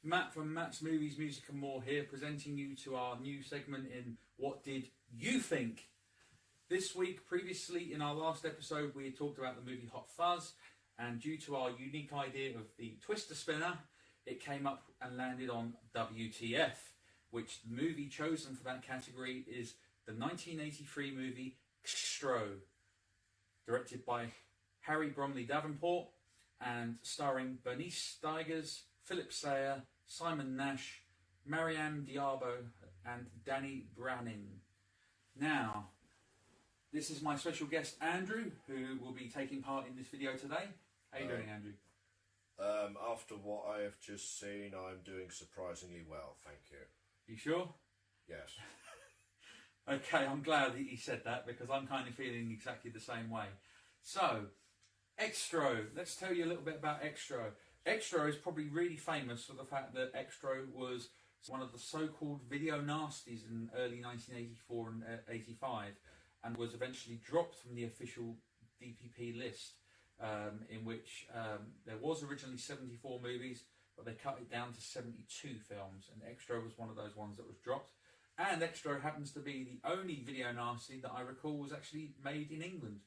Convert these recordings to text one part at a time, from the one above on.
Matt from Matt's Movies, Music and More here, presenting you to our new segment in What Did You Think? This week, previously in our last episode, we had talked about the movie Hot Fuzz, and due to our unique idea of the Twister Spinner, it came up and landed on WTF, which the movie chosen for that category is the 1983 movie XTRO, directed by Harry Bromley Davenport and starring Bernice Stegers, Philip Sayer, Simon Nash, Maryam Diabo and Danny Branning. Now, this is my special guest Andrew, who will be taking part in this video today. How are you doing, Andrew? After what I have just seen, I'm doing surprisingly well, thank you. You sure? Yes. Okay, I'm glad that you said that because I'm kind of feeling exactly the same way. So, XTRO. Let's tell you a little bit about XTRO. XTRO is probably really famous for the fact that XTRO was one of the so-called video nasties in early 1984 and 85 and was eventually dropped from the official DPP list, in which there was originally 74 movies, but they cut it down to 72 films, and XTRO was one of those ones that was dropped. And XTRO happens to be the only video nasty that I recall was actually made in England.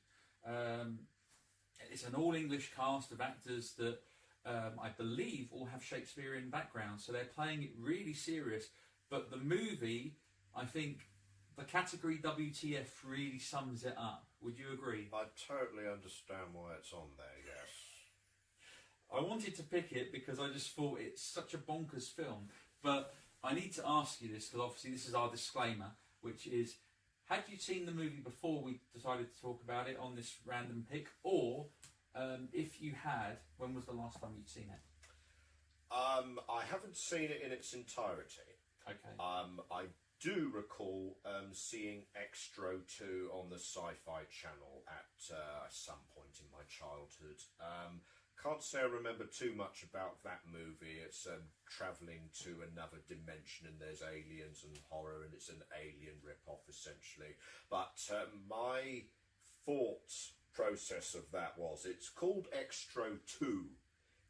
It's an all-English cast of actors that I believe all have Shakespearean backgrounds, so they're playing it really serious. But the movie, I think, the category WTF really sums it up. Would you agree? I totally understand why it's on there, yes. I wanted to pick it because I just thought it's such a bonkers film. But I need to ask you this, because obviously this is our disclaimer, which is, had you seen the movie before we decided to talk about it on this random pick? Or, if you had, when was the last time you'd seen it? I haven't seen it in its entirety. Okay. I do recall seeing XTRO 2 on the Sci-Fi Channel at some point in my childhood. Can't say I remember too much about that movie. It's travelling to another dimension and there's aliens and horror and it's an alien rip-off essentially. But my thought process of that was, it's called XTRO 2,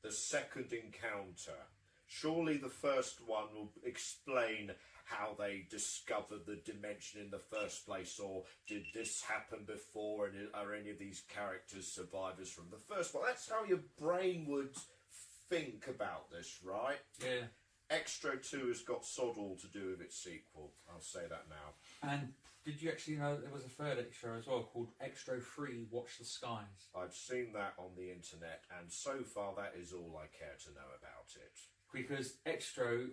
the second encounter. Surely the first one will explain how they discovered the dimension in the first place, or did this happen before, and are any of these characters survivors from the first one? That's how your brain would think about this, right? Yeah. XTRO 2 has got sod all to do with its sequel, I'll say that now. And did you actually know there was a third XTRO as well, called XTRO 3, Watch the Skies? I've seen that on the internet, and so far that is all I care to know about it. Because XTRO,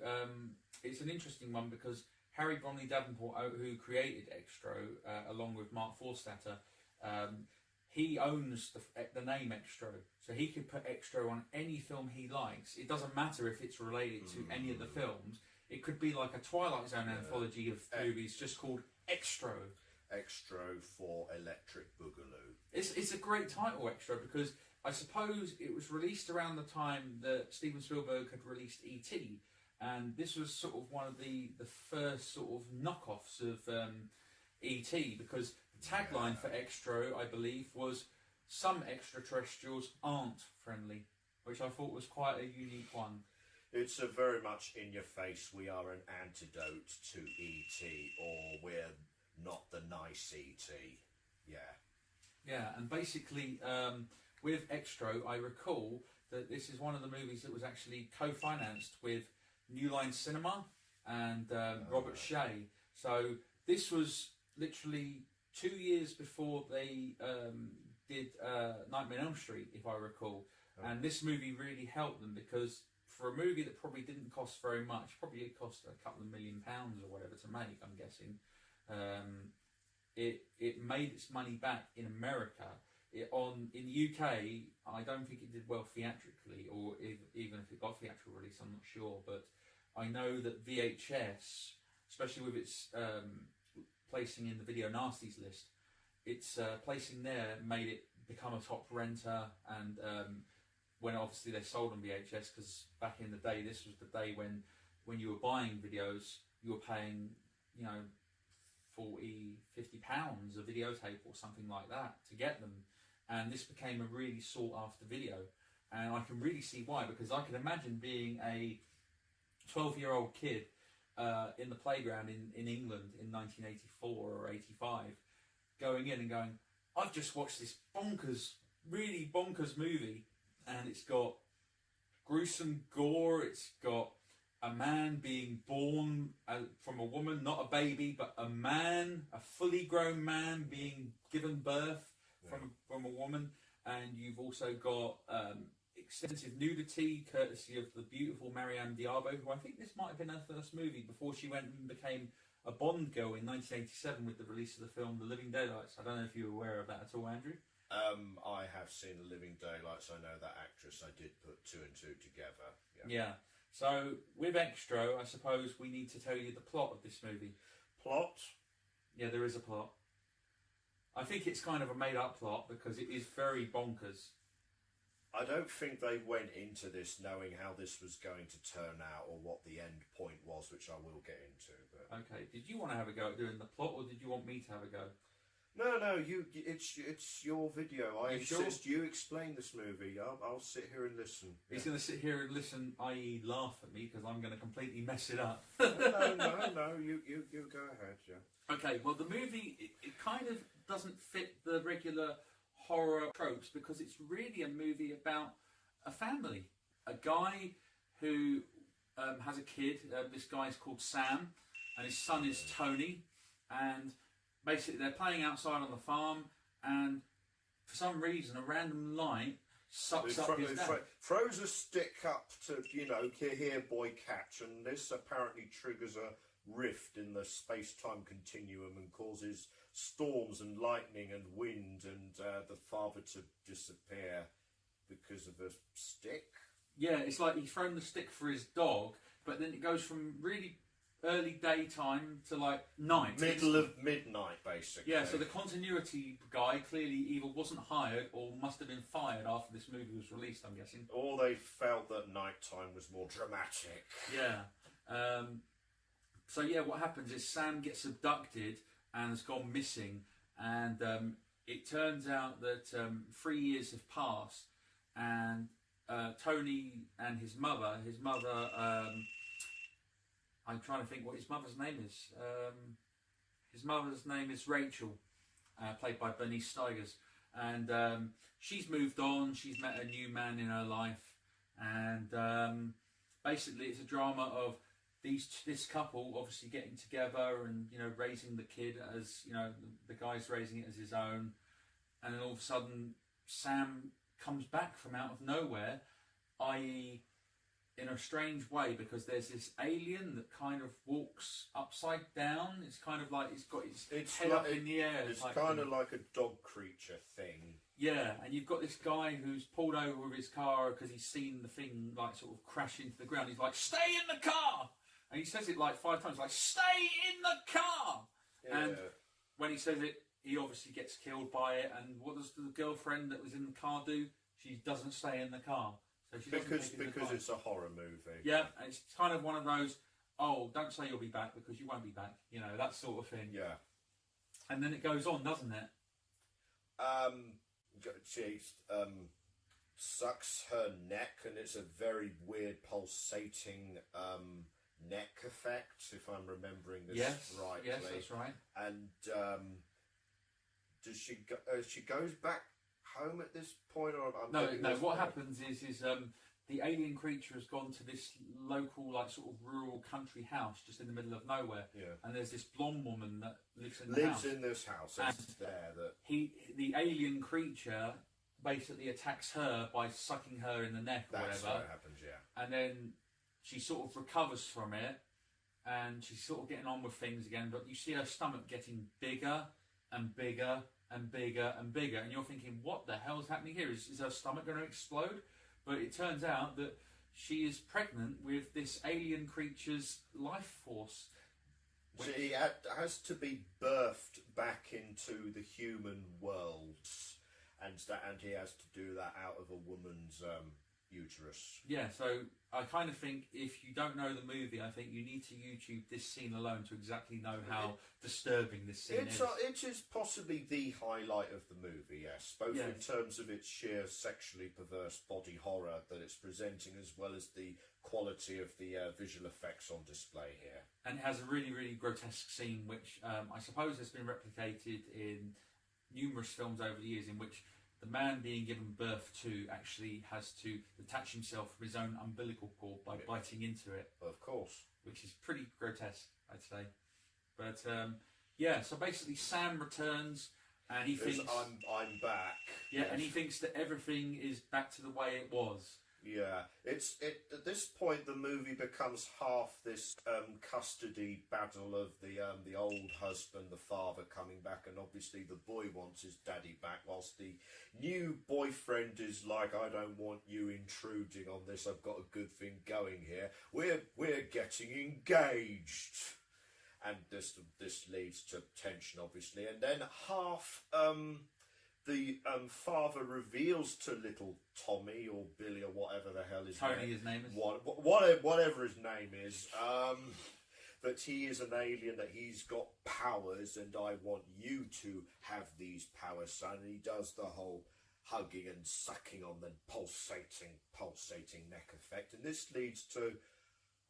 it's an interesting one because Harry Bromley Davenport, who created XTRO, along with Mark Forstater, he owns the name XTRO. So he could put XTRO on any film he likes. It doesn't matter if it's related to any of the films. It could be like a Twilight Zone anthology of movies just called XTRO. XTRO for Electric Boogaloo. It's a great title, XTRO, because I suppose it was released around the time that Steven Spielberg had released E.T. And this was sort of one of the first sort of knockoffs of E.T. because the tagline for XTRO, I believe, was "Some extraterrestrials aren't friendly," which I thought was quite a unique one. It's a very much in your face, we are an antidote to E.T. or we're not the nice E.T. Yeah. Yeah, and basically with XTRO, I recall that this is one of the movies that was actually co-financed with New Line Cinema and Robert Shea. So this was literally 2 years before they did Nightmare on Elm Street, if I recall. And this movie really helped them because for a movie that probably didn't cost very much, probably it cost a couple of £1 million or whatever to make, I'm guessing, it made its money back in America. In the UK, I don't think it did well theatrically, or even if it got theatrical release, I'm not sure. But I know that VHS, especially with its placing in the Video Nasties list, its placing there made it become a top renter. And when obviously they sold on VHS, because back in the day, this was the day when you were buying videos, you were paying, you know, £40–50 a videotape or something like that to get them. And this became a really sought after video, and I can really see why, because I can imagine being a 12-year-old kid in the playground in England in 1984 or 85, going in and going, I've just watched this really bonkers movie, and it's got gruesome gore, it's got a man being born from a woman, not a baby, but a man, a fully grown man being given birth from a woman, and you've also got extensive nudity, courtesy of the beautiful Maryam Diabo, who I think this might have been her first movie before she went and became a Bond girl in 1987 with the release of the film The Living Daylights. I don't know if you're aware of that at all, Andrew. I have seen The Living Daylights. I know that actress. I did put two and two together. Yeah. So with XTRO, I suppose we need to tell you the plot of this movie. Plot? Yeah, there is a plot. I think it's kind of a made-up plot because it is very bonkers. I don't think they went into this knowing how this was going to turn out or what the end point was, which I will get into. But... Okay. Did you want to have a go at doing the plot, or did you want me to have a go? No. It's your video. I insist. Sure? You explain this movie. I'll sit here and listen. He's going to sit here and listen, i.e., laugh at me because I'm going to completely mess it up. No. You go ahead. Yeah. Okay. Well, the movie it kind of doesn't fit the regular horror tropes because it's really a movie about a family. A guy who has a kid. This guy's called Sam, and his son is Tony, and basically they're playing outside on the farm, and for some reason a random light sucks up his dad. Throws a stick up to, here boy catch, and this apparently triggers a rift in the space-time continuum and causes storms and lightning and wind and the father to disappear because of a stick. Yeah, it's like he's thrown the stick for his dog, but then it goes from really early daytime to like night. Middle of midnight, basically. Yeah, so the continuity guy clearly either wasn't hired or must have been fired after this movie was released, I'm guessing. Or they felt that nighttime was more dramatic. Yeah. So yeah, what happens is Sam gets abducted and has gone missing, and it turns out that 3 years have passed, and Tony and his mother, I'm trying to think what his mother's name is. His mother's name is Rachel, played by Bernice Stegers, and she's moved on, she's met a new man in her life, and basically it's a drama of this couple obviously getting together and raising the kid as the guy's raising it as his own, and then all of a sudden Sam comes back from out of nowhere, i.e. in a strange way, because there's this alien that kind of walks upside down. It's kind of like it's got its head up in the air. It's kind of like a dog creature thing. Yeah, and you've got this guy who's pulled over with his car because he's seen the thing like sort of crash into the ground. He's like, "Stay in the car!" And he says it like 5 times, like, "Stay in the car!" Yeah. And when he says it, he obviously gets killed by it. And what does the girlfriend that was in the car do? She doesn't stay in the car. So she because it's a horror movie. Yeah, and it's kind of one of those, oh, don't say you'll be back because you won't be back. That sort of thing. Yeah. And then it goes on, doesn't it? She sucks her neck, and it's a very weird pulsating neck effect, if I'm remembering this rightly. Yes, that's right. And does she go? She goes back home at this point, or no. What happens is the alien creature has gone to this local, like sort of rural country house just in the middle of nowhere. Yeah. And there's this blonde woman that lives in the house. Lives in this house. And it's there that the alien creature basically attacks her by sucking her in the neck or that's whatever. What happens, yeah. And then she sort of recovers from it, and she's sort of getting on with things again. But you see her stomach getting bigger and bigger and bigger and bigger, and you're thinking, what the hell's happening here? Is her stomach going to explode? But it turns out that she is pregnant with this alien creature's life force. She has to be birthed back into the human world, and he has to do that out of a woman's, uterus. Yeah, so I kind of think if you don't know the movie, I think you need to YouTube this scene alone to exactly know how disturbing this scene is. It is possibly the highlight of the movie, yes, both in terms of its sheer sexually perverse body horror that it's presenting, as well as the quality of the visual effects on display here. And it has a really, really grotesque scene, which I suppose has been replicated in numerous films over the years, in which the man being given birth to actually has to detach himself from his own umbilical cord by biting into it. Of course. Which is pretty grotesque, I'd say. But yeah, so basically Sam returns and he thinks... I'm back. Yeah, and he thinks that everything is back to the way it was. Yeah, at this point the movie becomes half this custody battle of the old husband, the father coming back, and obviously the boy wants his daddy back, whilst the new boyfriend is like, I don't want you intruding on this. I've got a good thing going here. We're getting engaged, and this leads to tension, obviously, and then half the father reveals to little Tommy or Billy or whatever the hell his name is. Whatever his name is, that he is an alien, that he's got powers, and I want you to have these powers, son. And he does the whole hugging and sucking on the pulsating neck effect, and this leads to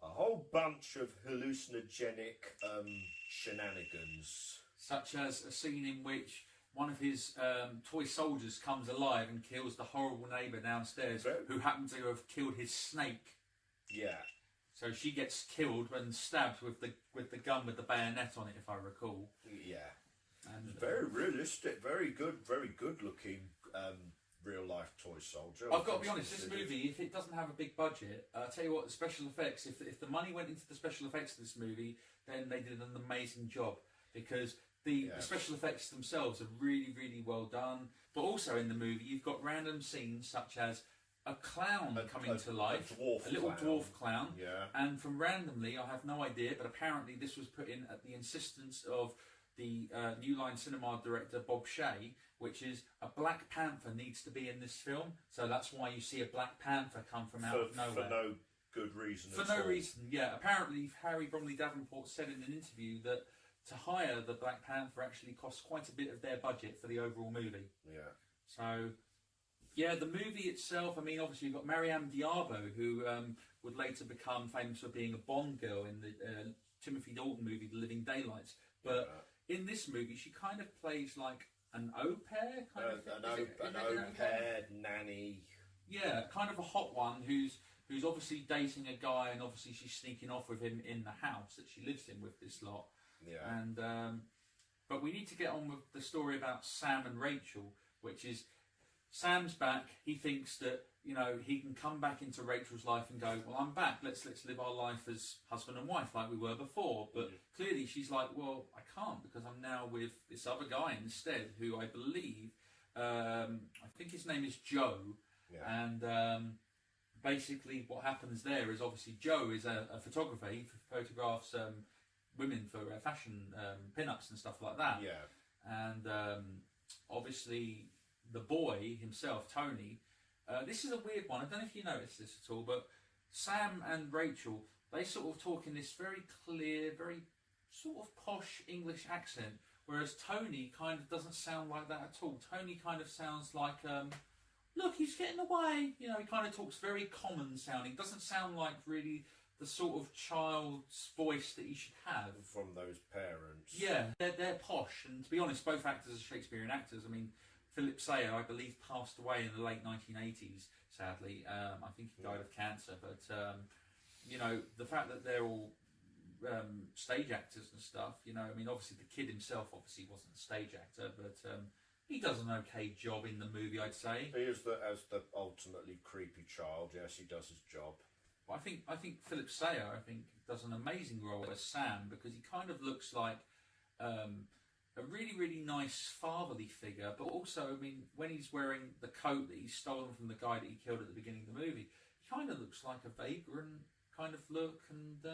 a whole bunch of hallucinogenic shenanigans. Such as a scene in which one of his toy soldiers comes alive and kills the horrible neighbour downstairs who happened to have killed his snake. Yeah. So she gets killed and stabbed with the gun with the bayonet on it, if I recall. Yeah. And very realistic, very good looking real life toy soldier. I've got to be honest, this movie, if it doesn't have a big budget, I'll tell you what, the special effects, if the money went into the special effects of this movie, then they did an amazing job, because the special effects themselves are really, really well done. But also in the movie, you've got random scenes such as a clown coming to life, a little dwarf clown. Yeah. And from randomly, I have no idea, but apparently this was put in at the insistence of the New Line Cinema director Bob Shaye, which is a Black Panther needs to be in this film. So that's why you see a Black Panther come from out of nowhere. For no good reason For no reason, yeah. Apparently Harry Bromley Davenport said in an interview that to hire the Black Panther actually costs quite a bit of their budget for the overall movie. Yeah. So, yeah, the movie itself, I mean, obviously you've got Maryam Diabo, who would later become famous for being a Bond girl in the Timothy Dalton movie, The Living Daylights. But in this movie, she kind of plays like an au pair? An au pair, nanny. Yeah, kind of a hot one who's obviously dating a guy, and obviously she's sneaking off with him in the house that she lives in with this lot. Yeah. And but we need to get on with the story about Sam and Rachel, which is Sam's back. He thinks that, you know, he can come back into Rachel's life and go, well, I'm back. Let's live our life as husband and wife like we were before. But clearly she's like, well, I can't, because I'm now with this other guy instead, who I believe, I think his name is Joe. Yeah. And basically what happens there is, obviously Joe is a photographer. He photographs women for fashion pin-ups and stuff like that. Yeah. And obviously the boy himself, Tony, this is a weird one. I don't know if you noticed this at all, but Sam and Rachel, they sort of talk in this very clear, very sort of posh English accent, whereas Tony kind of doesn't sound like that at all. Tony kind of sounds like, look, he's getting away. You know, he kind of talks very common sounding. Doesn't sound like really the sort of child's voice that you should have. From those parents. Yeah, they're posh, and to be honest, both actors are Shakespearean actors. I mean, Philip Sayer, I believe, passed away in the late 1980s, sadly. I think he died of cancer, but, you know, the fact that they're all stage actors and stuff, you know, I mean, obviously the kid himself obviously wasn't a stage actor, but he does an okay job in the movie, I'd say. He is as the ultimately creepy child, yes, he does his job. But I think Philip Sayer, does an amazing role as Sam, because he kind of looks like a really, really nice fatherly figure, but also, I mean, when he's wearing the coat that he's stolen from the guy that he killed at the beginning of the movie, he kind of looks like a vagrant kind of look, and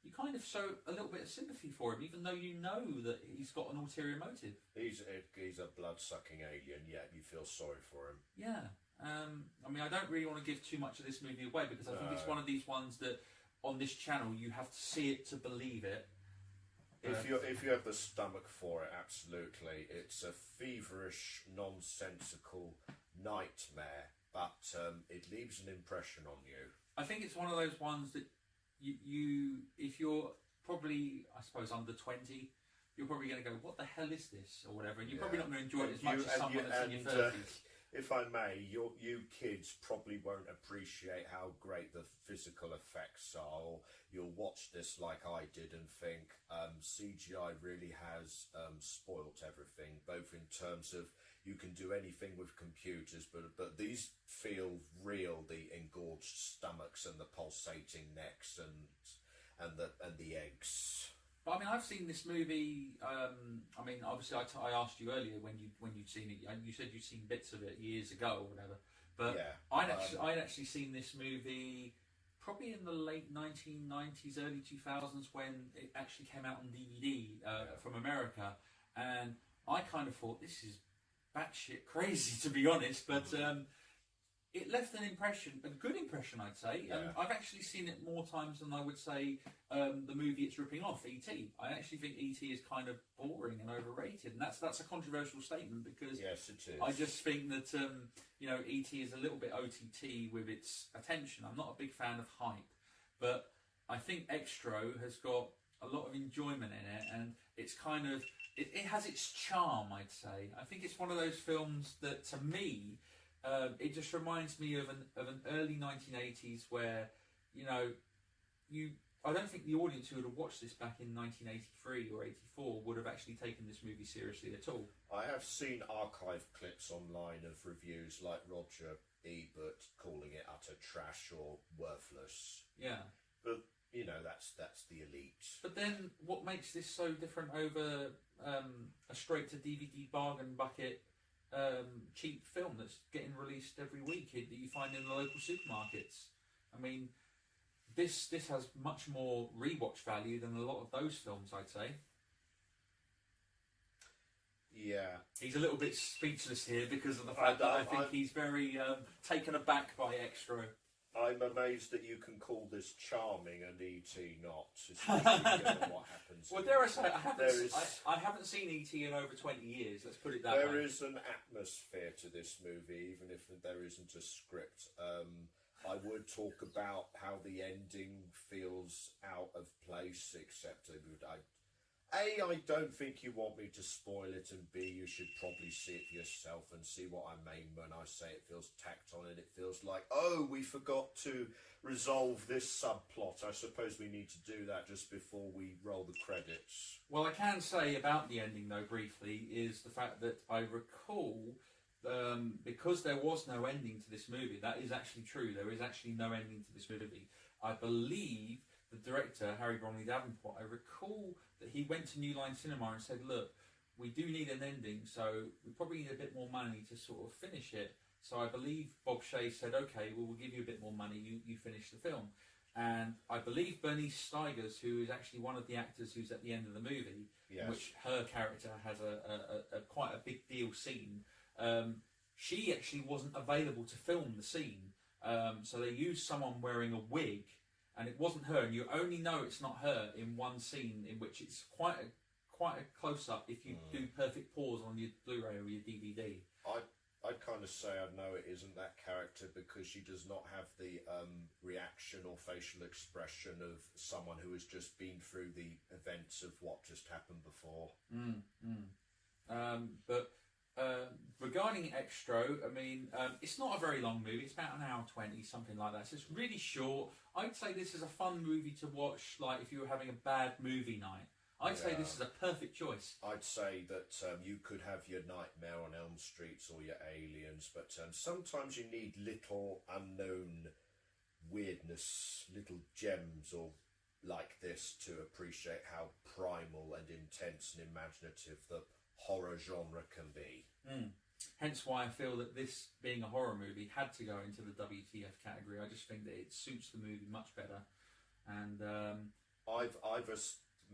you kind of show a little bit of sympathy for him, even though you know that he's got an ulterior motive. He's a blood-sucking alien, yeah, you feel sorry for him. Yeah, I mean, I don't really want to give too much of this movie away because I think it's one of these ones that on this channel you have to see it to believe it. If you have the stomach for it, absolutely. It's a feverish, nonsensical nightmare, but it leaves an impression on you. I think it's one of those ones that you if you're probably, I suppose, under 20, you're probably going to go, what the hell is this? Or whatever. And you're probably not going to enjoy it as much as someone that's in your 30s. If I may, you kids probably won't appreciate how great the physical effects are. Or you'll watch this like I did and think CGI really has spoilt everything, both in terms of you can do anything with computers, but these feel real, the engorged stomachs and the pulsating necks and the eggs. But I mean, I've seen this movie. I mean, obviously, I asked you earlier when you'd seen it. You said you'd seen bits of it years ago or whatever. But yeah, I'd actually seen this movie probably in the late 1990s, early 2000s when it actually came out on DVD from America, and I kind of thought this is batshit crazy, to be honest. But it left an impression, a good impression, I'd say. Yeah. I've actually seen it more times than I would say the movie it's ripping off, E.T. I actually think E.T. is kind of boring and overrated, and that's a controversial statement because yes, it is. I just think that E.T. is a little bit OTT with its attention. I'm not a big fan of hype, but I think XTRO has got a lot of enjoyment in it, and it's kind of it has its charm, I'd say. I think it's one of those films that, to me, it just reminds me of an early 1980s where, I don't think the audience who would have watched this back in 1983 or 84 would have actually taken this movie seriously at all. I have seen archive clips online of reviews like Roger Ebert calling it utter trash or worthless. Yeah. But, that's the elite. But then what makes this so different over a straight-to-DVD bargain bucket cheap film that's getting released every week that you find in the local supermarkets? I mean, this has much more rewatch value than a lot of those films, I'd say. Yeah. He's a little bit speechless here because of the fact that I think he's very taken aback by XTRO. I'm amazed that you can call this charming and E.T. not, especially given what happens. Well, dare I say, I haven't seen E.T. in over 20 years, let's put it that way. There is an atmosphere to this movie, even if there isn't a script. I would talk about how the ending feels out of place, except I don't think you want me to spoil it, and B, you should probably see it for yourself and see what I mean when I say it feels tacked on and it feels like, oh, we forgot to resolve this subplot. I suppose we need to do that just before we roll the credits. Well, I can say about the ending, though, briefly, is the fact that I recall, because there was no ending to this movie, that is actually true, there is actually no ending to this movie. I believe the director, Harry Bromley Davenport, I recall that he went to New Line Cinema and said, look, we do need an ending, so we probably need a bit more money to sort of finish it. So I believe Bob Shaye said, okay, well, we'll give you a bit more money, you finish the film. And I believe Bernice Stegers, who is actually one of the actors who's at the end of the movie, yes, in which her character has a quite a big deal scene, she actually wasn't available to film the scene. So they used someone wearing a wig, and it wasn't her, and you only know it's not her in one scene in which it's quite a close-up if you do perfect pause on your Blu-ray or your DVD. I'd kind of say I know it isn't that character because she does not have the reaction or facial expression of someone who has just been through the events of what just happened before. But regarding XTRO, I mean, it's not a very long movie. It's about an hour 20, something like that. So it's really short. I'd say this is a fun movie to watch, like if you were having a bad movie night. I'd say this is a perfect choice. I'd say that you could have your Nightmare on Elm Street or your Aliens, but sometimes you need little unknown weirdness, little gems or like this to appreciate how primal and intense and imaginative the horror genre can be. Hence why I feel that this, being a horror movie, had to go into the WTF category. I just think that it suits the movie much better. And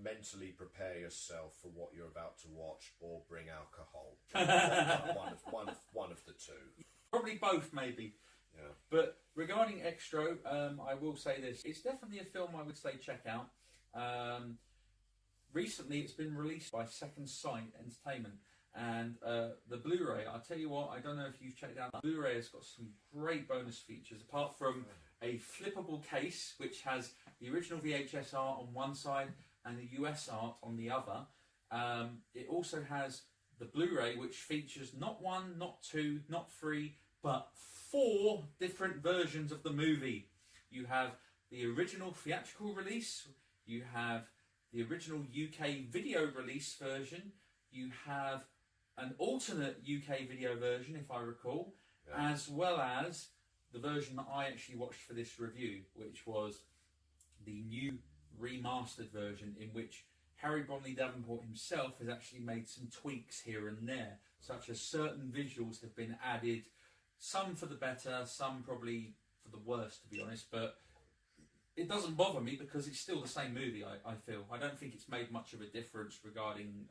mentally prepare yourself for what you're about to watch, or bring alcohol. one of the two. Probably both, maybe. Yeah. But regarding XTRO, I will say this. It's definitely a film I would say check out. Recently, it's been released by Second Sight Entertainment. And the Blu-ray, I'll tell you what, I don't know if you've checked out, the Blu-ray has got some great bonus features, apart from a flippable case, which has the original VHS art on one side and the US art on the other. It also has the Blu-ray, which features not one, not two, not three, but 4 different versions of the movie. You have the original theatrical release, you have the original UK video release version, you have an alternate UK video version, if I recall, as well as the version that I actually watched for this review, which was the new remastered version, in which Harry Bromley Davenport himself has actually made some tweaks here and there, such as certain visuals have been added, some for the better, some probably for the worse, to be honest, but it doesn't bother me because it's still the same movie, I feel. I don't think it's made much of a difference regarding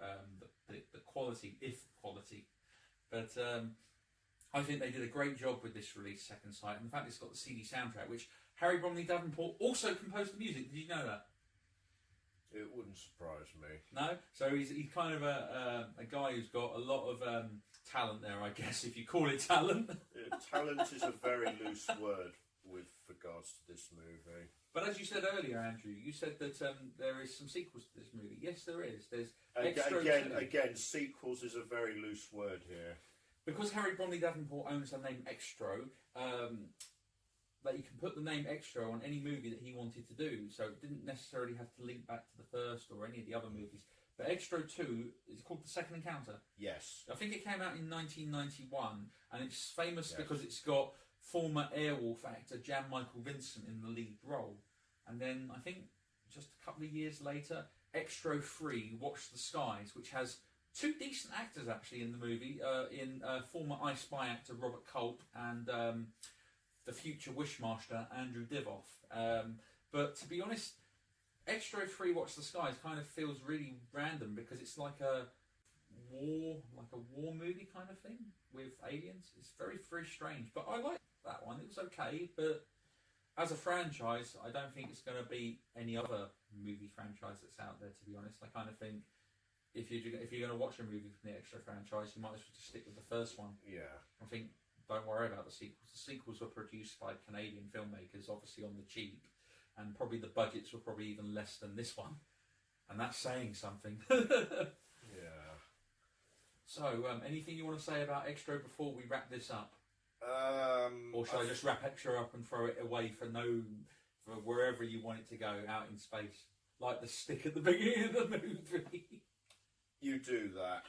the quality, if quality. But I think they did a great job with this release, Second Sight, and the fact it's got the CD soundtrack, which Harry Bromley Davenport also composed the music. Did you know that? It wouldn't surprise me. No? So he's kind of a guy who's got a lot of talent there, I guess, if you call it talent. Talent is a very loose word with regards to this movie. But as you said earlier, Andrew, you said that there is some sequels to this movie. Yes, there is. There's Again, sequels is a very loose word here. Because Harry Bromley Davenport owns the name XTRO, that you can put the name XTRO on any movie that he wanted to do. So it didn't necessarily have to link back to the first or any of the other movies. But XTRO 2 is called The Second Encounter. Yes. I think it came out in 1991, and it's famous because it's got former Airwolf actor Jan Michael Vincent in the lead role. And then I think just a couple of years later, XTRO 3, Watch the Skies, which has 2 decent actors actually in the movie, in former I Spy actor Robert Culp and the future Wishmaster Andrew Divoff. But to be honest, XTRO 3 Watch the Skies kind of feels really random because it's like a war movie kind of thing with aliens. It's very, very strange. But I like that one. It was okay, but as a franchise, I don't think it's going to be any other movie franchise that's out there, to be honest. I kind of think if you're going to watch a movie from the XTRO franchise, you might as well just stick with the first one. Yeah. I think don't worry about the sequels. The sequels were produced by Canadian filmmakers, obviously on the cheap, and probably the budgets were probably even less than this one. And that's saying something. Yeah. So, anything you want to say about XTRO before we wrap this up? Or should I just wrap XTRO up and throw it away for wherever you want it to go, out in space? Like the stick at the beginning of the movie. You do that.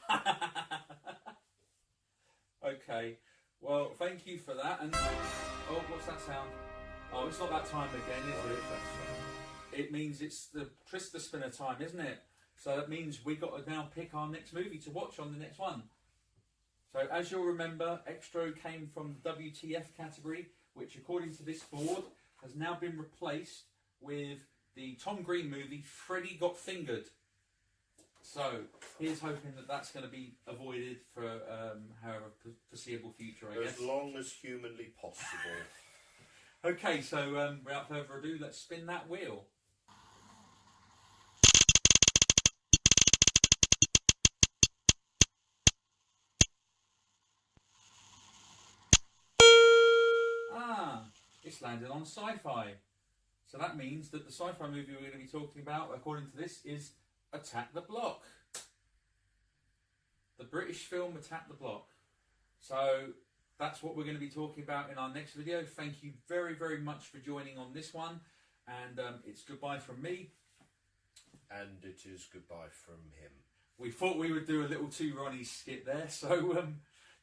Okay. Well, thank you for that. And oh, what's that sound? Oh, it's not that time again, is it? It means it's the Trista Spinner time, isn't it? So that means we got to now pick our next movie to watch on the next one. So as you'll remember, XTRO came from the WTF category, which according to this board has now been replaced with the Tom Green movie Freddy Got Fingered. So here's hoping that that's going to be avoided for however foreseeable future, I guess. As long as humanly possible. Okay, so without further ado, let's spin that wheel. It's landed on sci-fi. So that means that the sci-fi movie we're going to be talking about, according to this, is Attack the Block. The British film Attack the Block. So that's what we're going to be talking about in our next video. Thank you very, very much for joining on this one. And it's goodbye from me. And it is goodbye from him. We thought we would do a little Two Ronnies skit there. So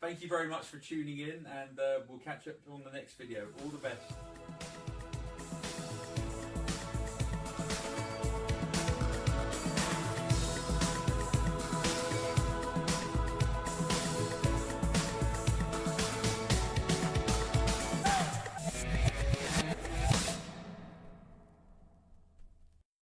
thank you very much for tuning in. And we'll catch up on the next video. All the best.